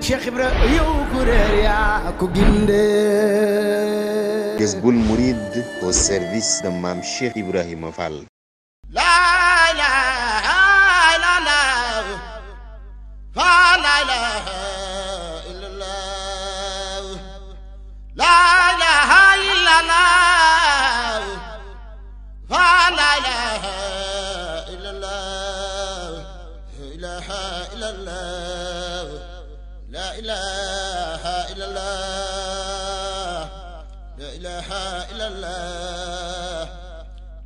Cheikh Ibra yow ku réer yaa ko ginde. Jazboul Mouride au service de Mame Cheikh Ibrahima Fall. La ilaha illallah, la ilaha illallah, la ilaha illallah, la ilaha illallah, la ilaha illallah, la ilaha illallah, la ilaha illallah,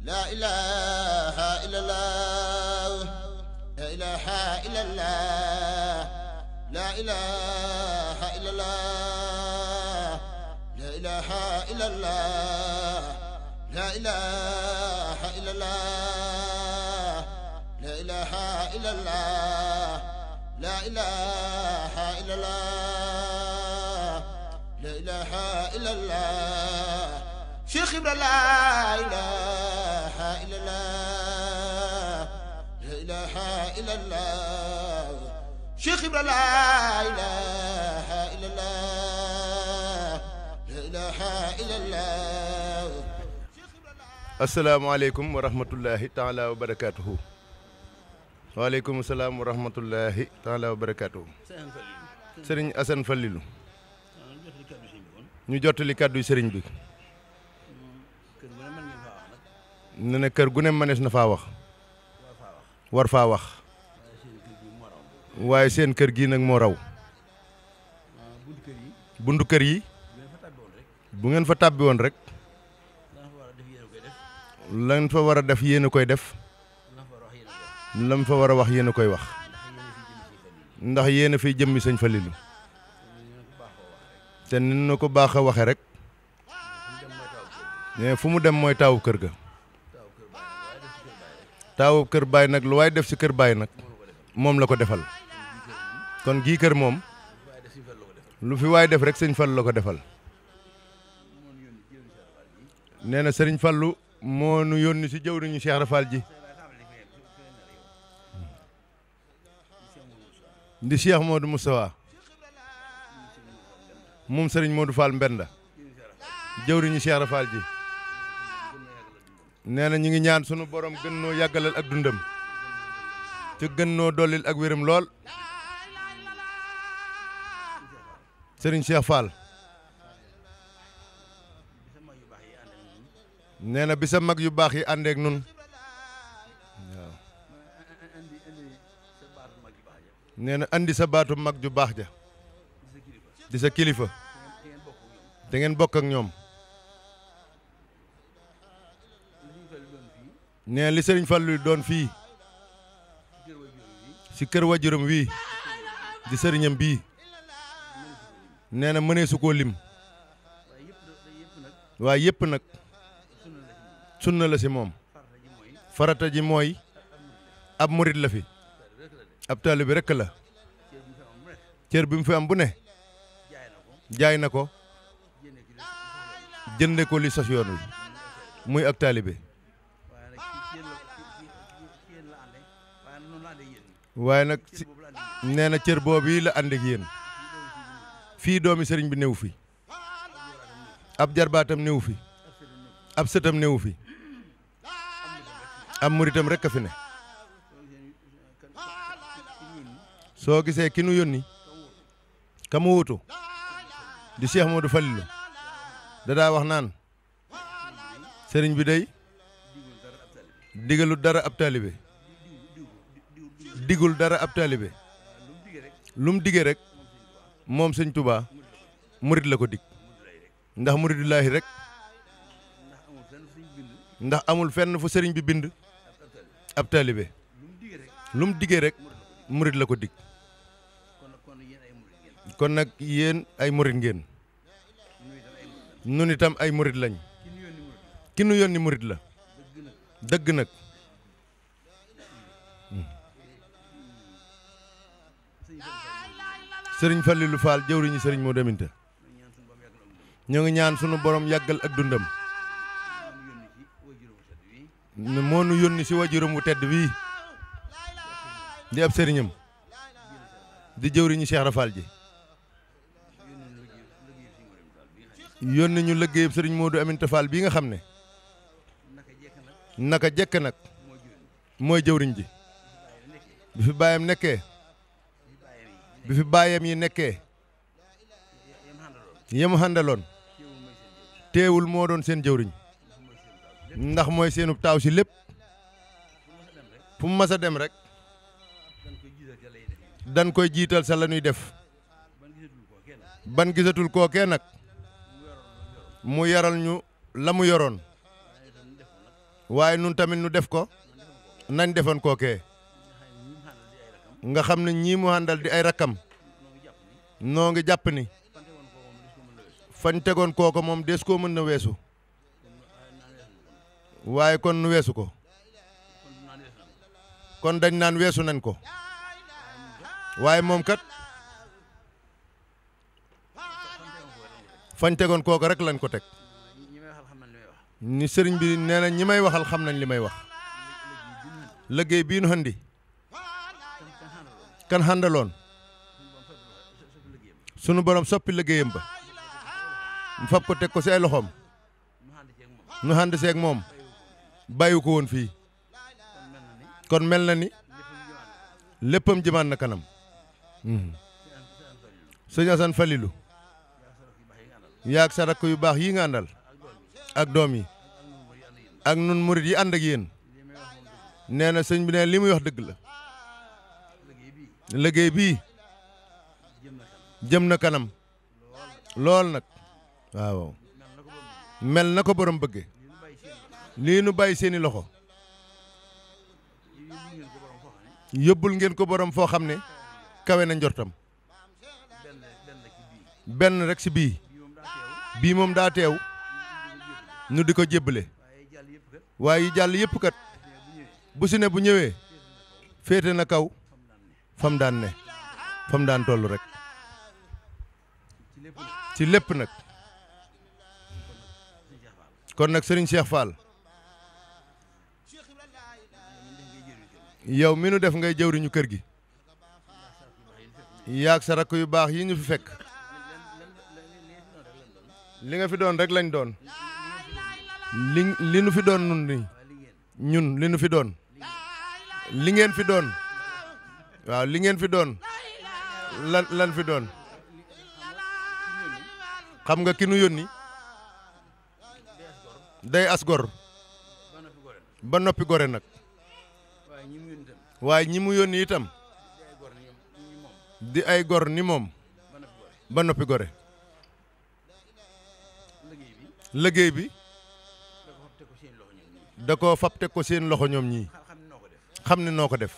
la ilaha illallah, la ilaha illallah, la ilaha illallah, la ilaha illallah, la ilaha illallah, la ilaha illallah, la ilaha illallah, la ilaha illallah. Cheikh Ibra la ilaha illallah, la ilaha illallah, Cheikh Ibra la ilaha illallah, la ilaha illallah. asalaamaaleykum wa rahmatullahi taala wa barakaatuhu. waaleykum salaam wa rahmatullahi taala wa barakaatuhu. sëriñ Assane Fallilou. ñu jottali kàddu sëriñ bi. ne na kër gu ne mënees na faa wax. war faa wax. waaye seen kër gii nag moo raw. buntu kër yi. bu ngeen fa tàbbi woon rek. lan fa war a def yéen a koy def. lam fa war a wax yéen a koy wax. ndax yéen a fiy jëmmi sëñ Fallilou. te ni na ko baax a waxe rek. mais fu mu dem mooy taawu kër ga. taawu kër baay nag lu waay def ci kër baay nag moom la ko defal. kon gii kër moom lu fi waay def rek sëñ Fallu la ko defal. nee na sëriñ Fallu moo nu yónni ci jëwriñu Cheikh Rafal ji di Cheikh Modou Moustapha moom sëriñ Modou Fall Mbenda jëwriñu Cheikh Rafal ji nee na ñu ngi ñaan sunu borom gën noo yàggalal ak dundam te gën noo dollil ak wéram lool. sëriñ Cheikh Fall nee na bi sa mag yu baax yi àndeek nun waaw nee na andi sa baatu mag ju baax ja di sa kilifa te ngeen bokk ak ñoom. nee li sëriñ Fallu doon fii ci kër wajuram wii di sëriñam bii nee na mënee su koo lim waaye yëpp nag sunna la ci moom. farata ji mooy ab murit la fi ab taalibe rekk la. cër bi mu fi am bu ne jaay na ko jënde ko li sos yoon wi muy ak taalibe. waaye nag nee na cër boobu yi la ànd ak yéen. fii doomi sëriñ bi néew fi ab jarbaatam néew fi ab sëtam néew fi ab muritam rekk a fi ne. soo gisee ki nu yónni ka mu wutu di Cheikh Modou Fallilou dadaa wax naan sëriñ bi day digalu dara ab taalibe digul dara ab taalibe lu mu dige rek moom sëñ Touba murit la ko dig ndax muridullaahi rek ndax amul fenn fu sëriñ bi bind ab taalibe lu mu dige rek murit la ko dig. kon nag yéen ay murit ngeen nun itam ay murit lañ. ki nu yónni murit la dëgg nag. sëriñ Fallilou Fall jëwriñu sëriñ moo deminta ñoo ngi ñaan sunu borom yàggal ak dundam. moo nu yónni ci wajuram wu tedd wii di ab sëriñam di jëwriñu Cheikh Rafal ji yónni ñu liggéeyub sëriñ Modou Aminta Fall bii nga xam ne naka jekk nag mooy jëwriñ ji bi fi baayam nekkee bi fi baayam yi nekkee yemu àndaloon teewul moo doon seen jëwriñ ndax mooy seenub taaw si lépp fu mu mas a dem rek dan koy jiital sa la ñuy def ban gisatul kookee nag mu yaral ñu la mu yoroon waaye nun tamit nu def ko nañ defoon kookee nga xam ne ñii mu àndal di ay rakkam noo ngi jàpp ni fañ tegoon kooko moom des koo mën na weesu waaye kon nu weesu ko kon dañ naan weesu nañ ko waaye moom kat fañ tegoon kooko rek lañ ko teg ni sëriñ bi nee na ñi may waxal xam nañ li may wax liggéey bii nu andi kan xàndaloon sunu borom soppi liggéeyam ba mu fab ko teg ko ci ay loxoom nu ànd seeg moom bàyyi ko woon fii kon mel na ni léppam jëmaan na kanam sëñ Assane Falilou yaag sa rakk yu baax yi nga àndal ak doom yi ak nun murit yi ànd ak yéen nee na sëñ bi ne li muy wax dëgg la liggéey bii jëm na kanam lool nag waaw mel na ko borom bëgge lii nu bàyyi seeni loxo yóbbul ngeen ko borom foo xam ne kawe na njortam benn rek si bii moom daa teew nu di ko jébbale waaye yi jàll yëpp kat bu si ne bu ñëwee féete na kaw fam daan ne fam daan toll rek ci lépp nag kon nag Serigne Cheikh Fall yow mi nu def ngay jëwriñu kër gi yaag sa rakk yu baax yi ñu fi fekk li nga fi doon rek lañ doon li nu fi doon nun ni ñun li nu fi doon li ngeen fi doon waaw li ngeen fi doon lan fi doon xam nga ki nu yónni day as gor ba noppi gore nag waaye ñi mu yónni itam di ay gor ni moom ba noppi gore liggéey bi da ko fab teg ko seen loxo ñoom ñii xam ne noo ko def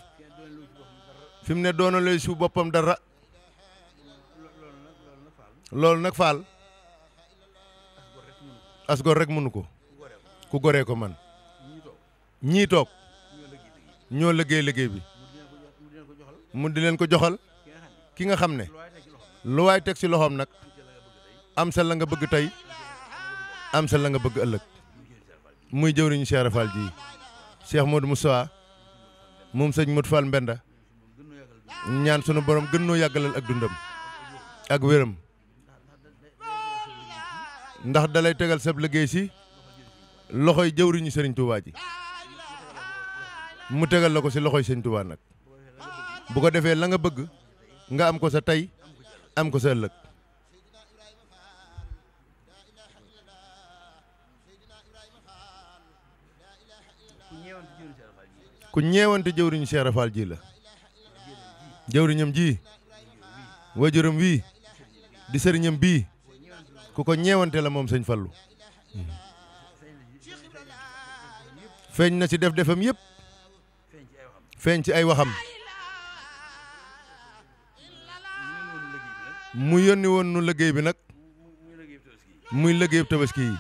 fi mu ne doona lay su boppam dara loolu nag faal as gor rek mënu ko ku goree ko man ñii toog ñoo liggéey bi mu di leen ko joxal ki nga xam ne lu waay teg ci loxoom nag am sa la nga bëgg tey am sa la nga bëgg ëllëg muy jëwriñu Cheikh Fall ji Cheikh Modou Moussa moom sëñ Modou Fall Mbenda ñaan sunu borom gën noo yàggalal ak dundam ak wéram ndax dalay tegal sab liggéey si loxoy jëwriñu Serigne Touba ji mu tegal la ko si loxoy Serigne Touba nag bu ko defee la nga bëgg nga am ko sa tey am ko sa ëllëg ku ñeewante jëwriñu Cheikh Fall ji la jëwriñam ji wajuram wii di sëriñam bii ku ko ñeewante la moom sëñ Fallu feeñ na ci defam yëpp feeñ ci ay waxam mu yónni woon nu liggéey bi nag muy liggéeyu tabaski yi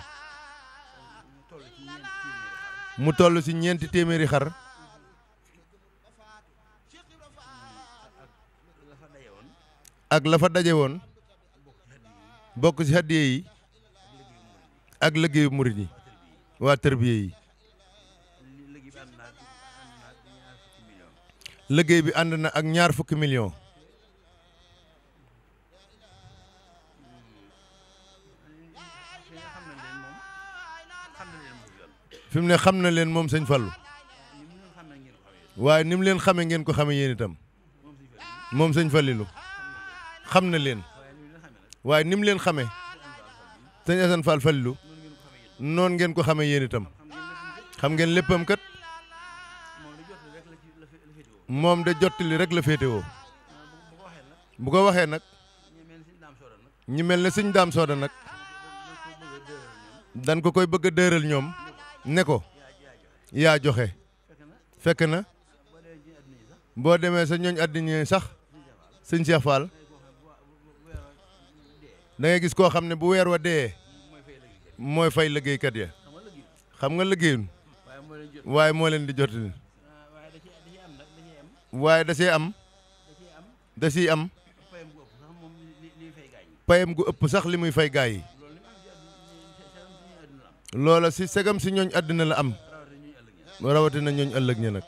mu toll ci 4 téeméeri xar ak la fa daje woon bokk ci hadiye yi ak liggéeyu murid yi waa tërbiye yi liggéey bi ànd na ak 20 millions fi mu ne xam na leen moom sëñ Fallu waaye ni mu leen xame ngeen ko xame yéen itam moom sëñ Fallilu xam na leen waaye ni mu leen xame sëñ Assane Fall Fallilu noonu ngeen ko xame yéen itam xam ngeen léppam kat moom de jottali rek la féetewoo bu ko waxee nag ñi mel ne sëñ Daam Sooda nag dan ko koy bëgg a dëral ñoom ne ko yaa joxe fekk na boo demee sa ñooñ àddina sax sëñ Cheikh Fall da ngay gis koo xam ne bu weer wa dee mooy fay liggéeykat ya xam nga liggéeyun waaye moo leen di jottali waaye da ciy am payam gu ëpp sax li muy fay gaay yi loola si segam si ñooñ àddina la am rawatina ñooñ ëllëg ña nag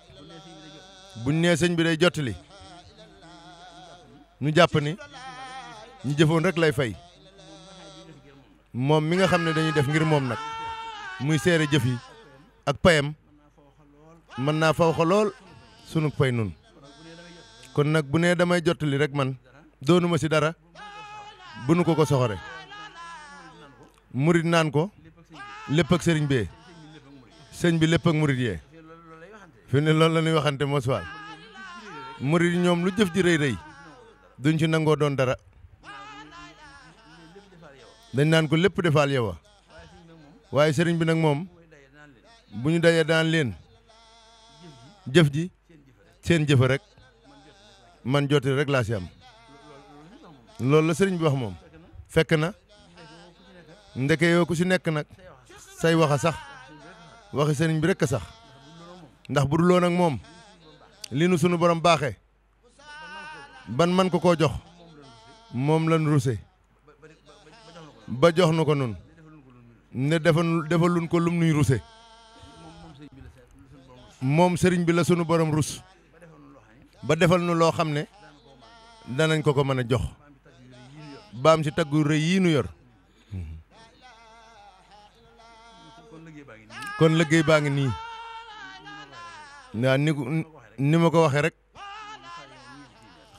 buñ nee sëñ bi day jottali ñu jàpp ni ñu jëfoon rek lay fay moom mi nga xam ne dañuy def ngir moom nag muy seere jëf yi ak payam mën naa faw xa lool sunu pay nun kon nag bu nee damay jottali rek man doonuma si dara bu nu ko soxore murit naan ko lépp ak sëriñ bee sëñ bi lépp ak murit yee fi ne loolu la ñuy waxante mos waay murit yi ñoom lu jëf ji rëy rëy duñ ci nangoo doon dara dañ naan ko lépp defaal yow a waaye sëriñ bi nag moom bu ñu dajee daan leen jëf ji seen jëfa rek man jottali rek laa si am loolu la sëriñ bi wax moom fekk na ndeke yoo ku si nekk nag say waxa sax waxi sëriñ bi rek a sax ndax bu dul woon ak moom li nu sunu borom baaxee ban man ko koo jox moom lan ruse ba jox nu ko nun ne defalun ko lum nuy ruse moom sëriñ bi la sunu borom rus ba defal nu loo xam ne danañ ko mën a jox baam ci taggu rëy yii nu yor kon liggéey baa ngi nii waaw ni ma ko waxee rek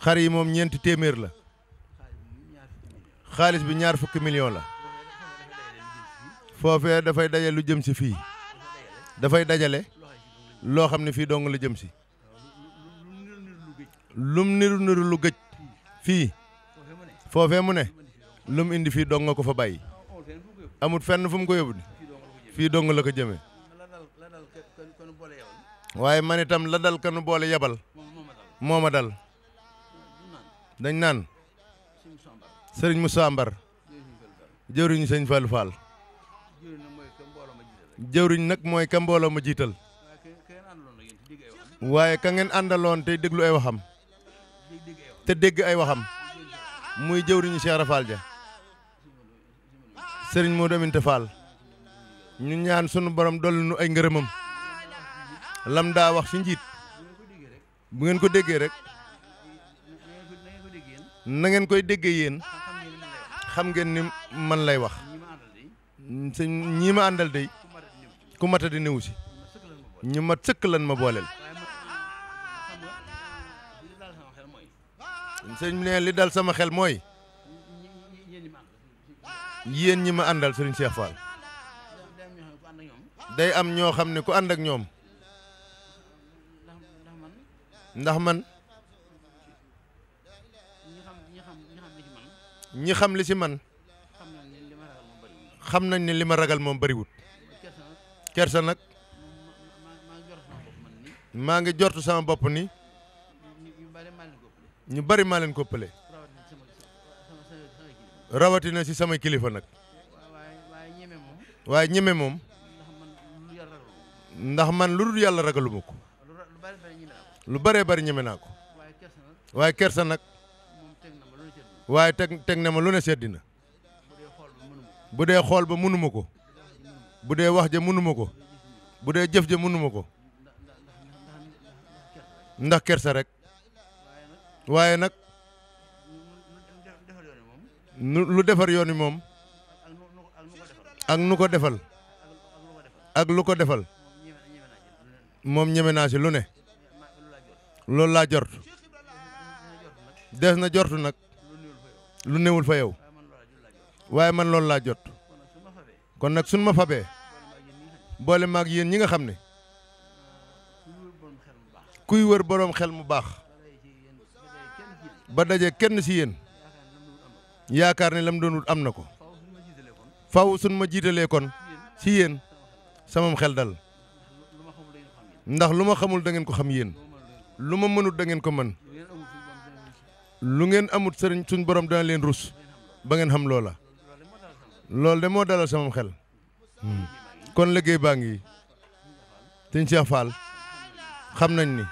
xar yi moom 4 téeméer la xaalis bi 20 millions la foofee dafay dajale lu jëm si fii dafay dajale loo xam ne fii dong la jëm si lum niru lu gëj fii foofee mu ne lum indi fii dong nga ko fa bàyyi amut fenn fu mu ko yóbbu fii dong la ko jëmee waaye man itam la dal kanu boole yebal moo ma dal dañ naan sëriñ Moussa Mbar jëwriñu sëñ Fallou Fall jëwriñ nag mooy ka mbooloo ma jiital waaye ka ngeen àndaloon tey déglu ay waxam te dégg ay waxam muy jëwriñu Cheikh Rafal ja sëriñ Modou Aminta Fall ñu ñaan sunu borom dolli nu ay ngërëmam lam daa wax ci njiit bu ngeen ko déggee rek na ngeen koy déggee yéen xam ngeen ni man lay wax sëñ ñii ma àndal day ku mata di néew si ñu mat sëkk lan ma booleel sëñ ne li dal sama xel mooy yéen ñi ma àndal sëriñ Cheikh Fall day am ñoo xam ne ku ànd ak ñoom ndax man ñi xam li ci man xam nañ ne li ma ragal moom bariwut kersa nag maa ngi jortu sama bopp ni ñu bari maa leen ko ëppale rawatina ci samay kilifa nag waaye ñeme moom ndax man lu dul yàlla ragaluma ko lu baree bari ñeme naa ko waaye kersa nag waaye teg na ma lu ne seddi na bu dee xool ba mënuma ko bu dee wax ja mënuma ko bu dee jëf ja mënuma ko ndax kersa rek waaye nag lu defar yoon wi moom ak nu ko defal ak lu ko defal moom ñeme naa si lu ne loolu laa jort des na jortu nag lu newul fa yow waaye man loolu laa jot kon nag suñ ma fabee boole maag yéen ñi nga xam ne kuy wër boroom xel mu baax ba daje kenn si yéen yaakaar ne lam doon wut am na ko faw suñ ma jiitalee kon si yéen samam xel dal ndax lu ma xamul da ngeen ko xam yéen lu ma mënut da ngeen ko mën lu ngeen amut sëriñ suñ borom dana leen rus ba ngeen xam loola loolu de moo dalal samam xel kon liggéey baa ngi sëñ Cheikh Fall xam nañ ni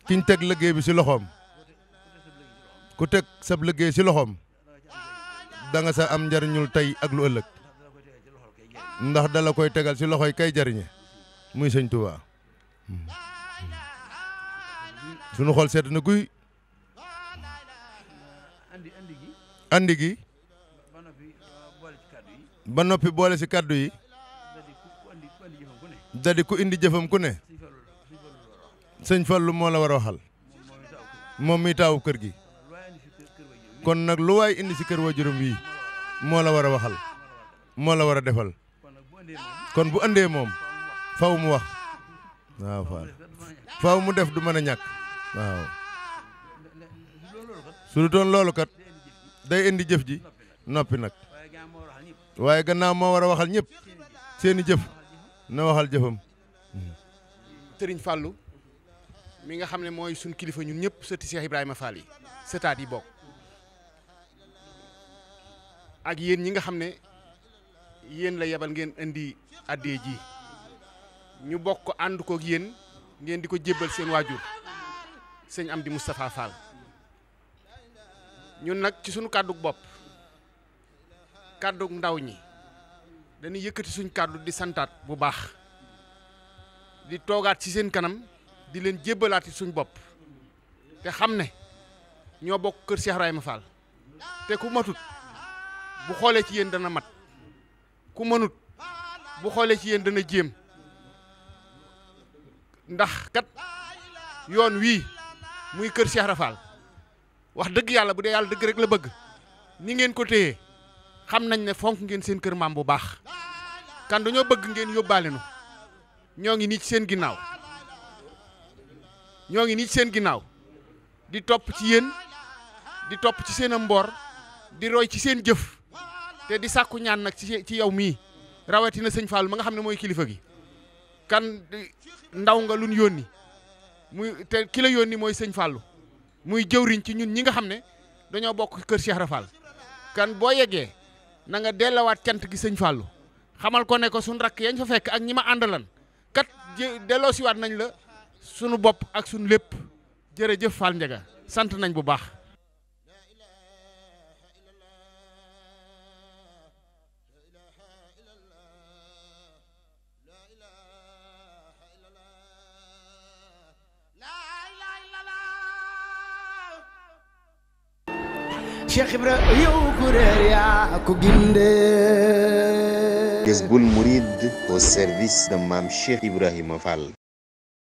kiñ teg liggéey bi si loxoom ku teg sab liggéey si loxoom da nga sa am njariñul tey ak lu ëllëg ndax dala koy tegal si loxoy kay jariñe muy sëñ Touba sunu xol sedd na guy andi gi ba noppi boole si kàddu yi dadi ku indi jëfam ku ne sëñ Fallu moo la war a waxal moom mi taawu kër gi kon nag lu waay indi si kër waajuram wi moo la war a waxal moo la war a defal kon bu andee moom faw mu wax waaw faw mu def du mën a ñàkk waaw su du doon loolu kat day indi jëf ji noppi nag waaye gannaaw moo war a waxal ñëpp seeni jëf na waxal jëfam. Sëriñ Fallou mi nga xam ne mooy suñ kilifa ñun ñëpp sëti Cheikh Ibrahima Fall yi sëtaat yi bokk ak yéen ñi nga xam ne yéen la yebal ngeen indi addee ji ñu bokk ànd koog yéen ngeen di ko jébbal seen waajur sëñ Amdi Moustapha Fall ñun nag ci suñu kàddug bopp kàddug ndaw ñi dañuy yëkkati suñ kàddu di santaat bu baax di toogaat ci seen kanam di leen jébbalaat ci suñ bopp te xam ne ñoo bokk kër Cheikh Ibrahima Fall te ku matut bu xoolee ci yéen dana mat ku mënut bu xoolee ci yéen dana jéem ndax kat yoon wii muy kër Cheikh Ibrahima Fall wax dëgg yàlla bu dee yàlla dëgg rek la bëgg ni ngeen ko téye xam nañ ne fonk ngeen seen kër maam bu baax kan dañoo bëgg ngeen yóbbaale nu ñoo ngi nii ci seen ginnaaw ñoo ngi nii ci seen ginnaaw di topp ci yéen di topp ci seen mboor di roy ci seen jëf te di sàkku ñaan nag ci yow mii rawatina sëñ Fall ma nga xam ne mooy kilifa gi kan ndaw nga luñ yónni muy te ki la yónni mooy sëñ Fallu muy jëwriñ ci ñun ñi nga xam ne dañoo bokk kër Cheikh Ibra Fall kan boo yeggee na nga dellawaat cant gi sëñ Fallu xamal ko ne ko suñ rakk yañ fa fekk ak ñi ma àndalan kat delloo siwaat nañ la sunu bopp ak sunu lépp jërëjëf Fall Ndiaga sant nañ bu baax. Cheikh Ibra yow ku réer yaa ko gindee. Jazboul Mouride au service de Mame Cheikh Ibrahima Fall.